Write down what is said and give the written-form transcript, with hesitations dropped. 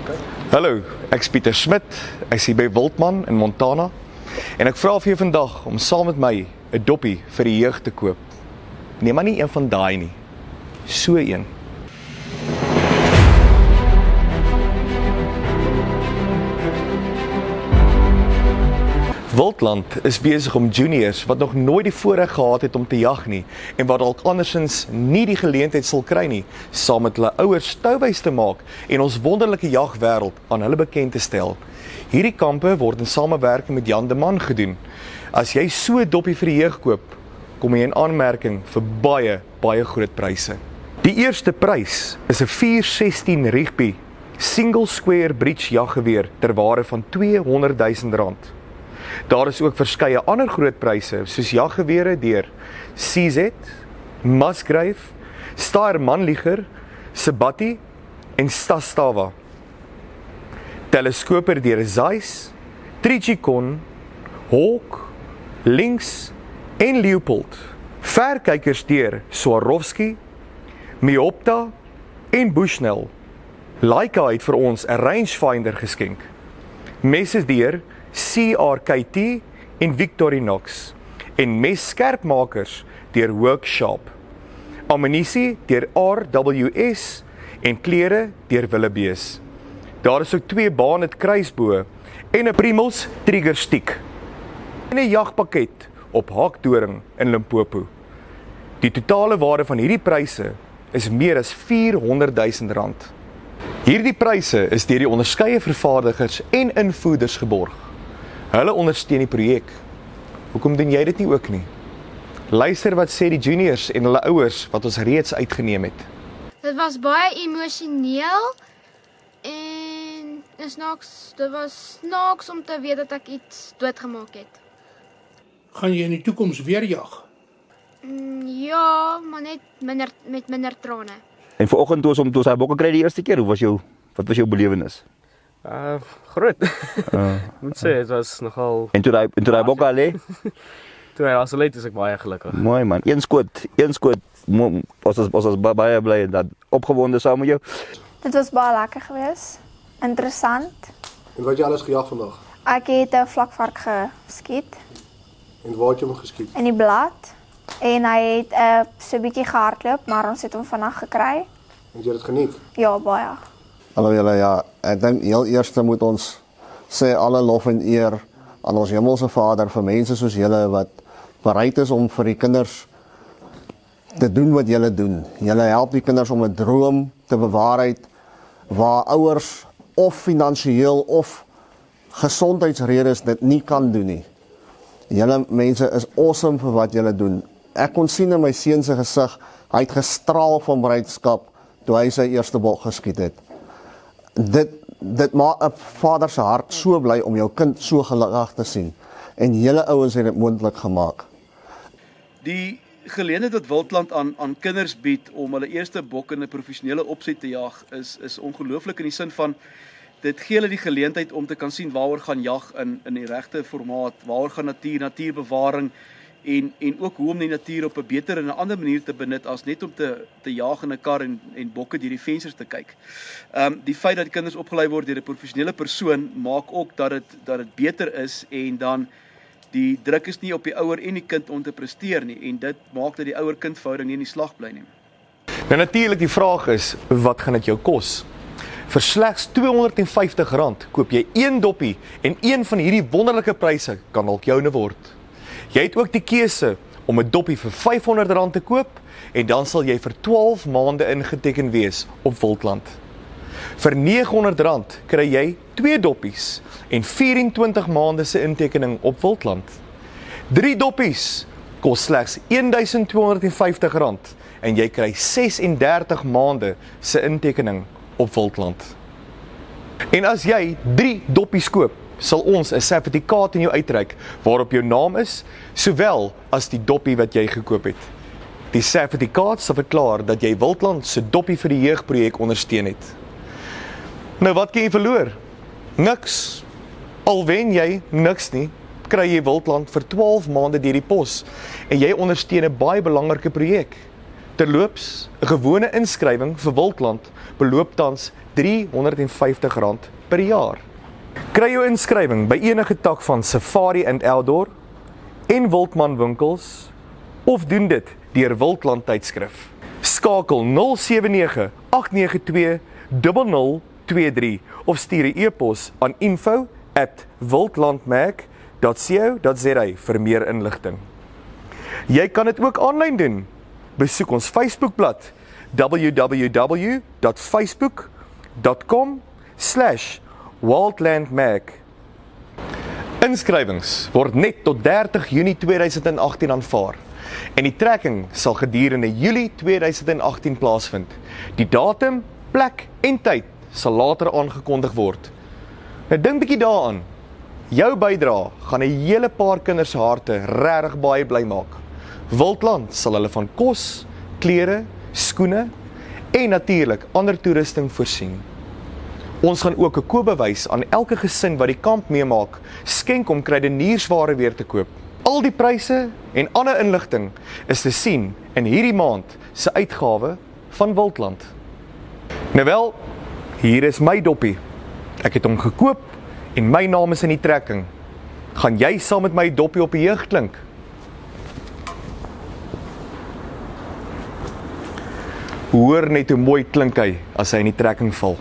Hallo, ek is Pieter Smit, ek is hier by Wildman in Montana en ek vra vir jou vandag om saam met my 'n doppie vir die jeug te koop. Nee, maar nie een van daai nie, so een. Wildland is besig om juniors wat nog nooit die voorreg gehad het om te jag nie en wat dalk andersins nie die geleentheid sal kry nie, saam met hulle ouers touwys te maak en ons wonderlike jagwêreld aan hulle bekend te stel. Hierdie kampe word in samewerking met Jan de Man gedoen. As jy so 'n doppie vir die jeug koop, kom jy in aanmerking vir baie groot pryse. Die eerste prys is 'n 416 Rigby single square breech jaggeweer ter waarde van R200 000. Daar is ook verskeie ander groot pryse, soos jaggewere deur CZ, Musgrave, Steyr Mannlicher, Sabatti en Stastava. Teleskoper deur Zeiss, Trijicon, Hawk, Lynx en Leupold. Verkykers deur Swarovski, Meopta en Bushnell. Leica het vir ons 'n rangefinder geskenk. Messe deur CRKT en Victorinox en messkerpmakers deur Workshop. Ammunisie deur RWS en klere deur Willebees. Daar is ook 2 Banet kruisboë en 'n Primos trigger stick. En 'n jagpakket op Hakdoring in Limpopo. Die totale waarde van hierdie pryse is meer as R400 000. Hierdie pryse is deur die onderskeie vervaardigers en invoerders geborg. Hulle ondersteun die projek. Hoekom doen jy dit nie ook nie? Luister wat sê die juniors en hulle ouers wat ons reeds uitgeneem het. Dit was baie emosioneel en dit was snaaks om te weet dat ek iets doodgemaak het. Gaan jy in die toekoms weer jag? Ja, maar net met minder trane. En vanoggend toe ons daai bokke kry die eerste keer, wat was jou belewenis? Groot. Moet sê, het was nogal... En toe daai bokke al lê? Toe hy as lê is ek baie gelukkig. Mooi man, een skoot, ons was baie bly en dat opgewonde saam met jou. Dit was baie lekker geweest, interessant. En wat het jy alles gejag vandag? Ek het 'n vlakvark geskiet. En waar het jy hom geskiet? In die blad. En hy het so 'n bietjie gehardloop, maar ons het hom vandag gekry. Het jy dit geniet? Ja, baie. Hallo julle, ja, ek dink heel eerste moet ons sê alle lof en eer aan ons hemelse Vader vir mense soos julle wat bereid is om vir die kinders te doen wat julle doen. Julle help die kinders om 'n droom te bewaarheid waar ouers of finansiëel of gesondheidsredes dit nie kan doen nie. Julle mense is awesome vir wat julle doen. Ek kon sien in my seun se gesig, hy het gestraal van blydskap toe hy sy eerste bok geskiet het. Dit maak 'n vader se hart so bly om jou kind so gelukkig te sien. En julle ouens het dit moontlik gemaak. Die geleentheid wat Wildland aan kinders bied om hulle eerste bok in 'n professionele opset te jag is ongelooflik in die sin van dit gee hulle die geleentheid om te kan sien waaroor gaan jag in die regte formaat, waaroor gaan natuurbewaring en ook hoe om die natuur op 'n beter en 'n ander manier te benut as net om te jaag in 'n kar en bokke deur die vensters te kyk. Die feit dat die kinders opgelei word deur 'n professionele persoon maak ook dat dit beter is en dan die druk is nie op die ouer en die kind om te presteer nie en dit maak dat die ouer-kind verhouding nie in die slag bly nie. Nou natuurlik die vraag is, wat gaan dit jou kos? Vir slegs R250 koop jy 1 doppie en een van hierdie wonderlike pryse kan dalk joune word. Jy het ook die keuse om 'n doppie vir R500 te koop en dan sal jy vir 12 maande ingeteken wees op Wildland. Vir R900 kry jy 2 doppies en 24 maande se intekening op Wildland. 3 doppies kos slegs R1250 en jy kry 36 maande se intekening op Wildland. En as jy 3 doppies koop, sal ons 'n sertifikaat in jou uitreik waarop jou naam is, sowel as die doppie wat jy gekoop het. Die sertifikaat sal verklaar dat jy Wildland se doppie vir die jeugprojek ondersteun het. Nou wat kan jy verloor? Niks. Al wen jy niks nie, kry jy Wildland vir 12 maande deur die pos en jy ondersteun 'n baie belangrike projek. Terloops, 'n gewone inskrywing vir Wildland beloop tans R350 per jaar. Kry jou inskrywing by enige tak van Safari and Outdoor en Wildman winkels of doen dit deur Wildland tydskrif. Skakel 079 892 0023 of stuur 'n e-pos aan info@wildlandmag.co.za vir meer inligting. Jy kan dit ook aanlyn doen. Besoek ons Facebookblad www.facebook.com/wildlandmag. Inskrywings word net tot 30 Junie 2018 aanvaar en die trekking sal gedurende Julie 2018 plaasvind. Die datum, plek en tyd sal later aangekondig word. Nou dink bietjie daaraan. Jou bydrae gaan 'n hele paar kinders se harte regtig baie bly maak. Wildland sal hulle van kos, klere, skoene en natuurlik ander toerusting voorsien. Ons gaan ook 'n koopbewys aan elke gesin wat die kamp meemaak, skenk om kruideniersware weer te koop. Al die pryse en ander inligting is te sien in hierdie maand se uitgawe van Wildland. Nou wel, hier is my doppie. Ek het hom gekoop en my naam is in die trekking. Gaan jy saam met my doppie op die jeug klink? Hoor net hoe mooi klink hy as hy in die trekking val.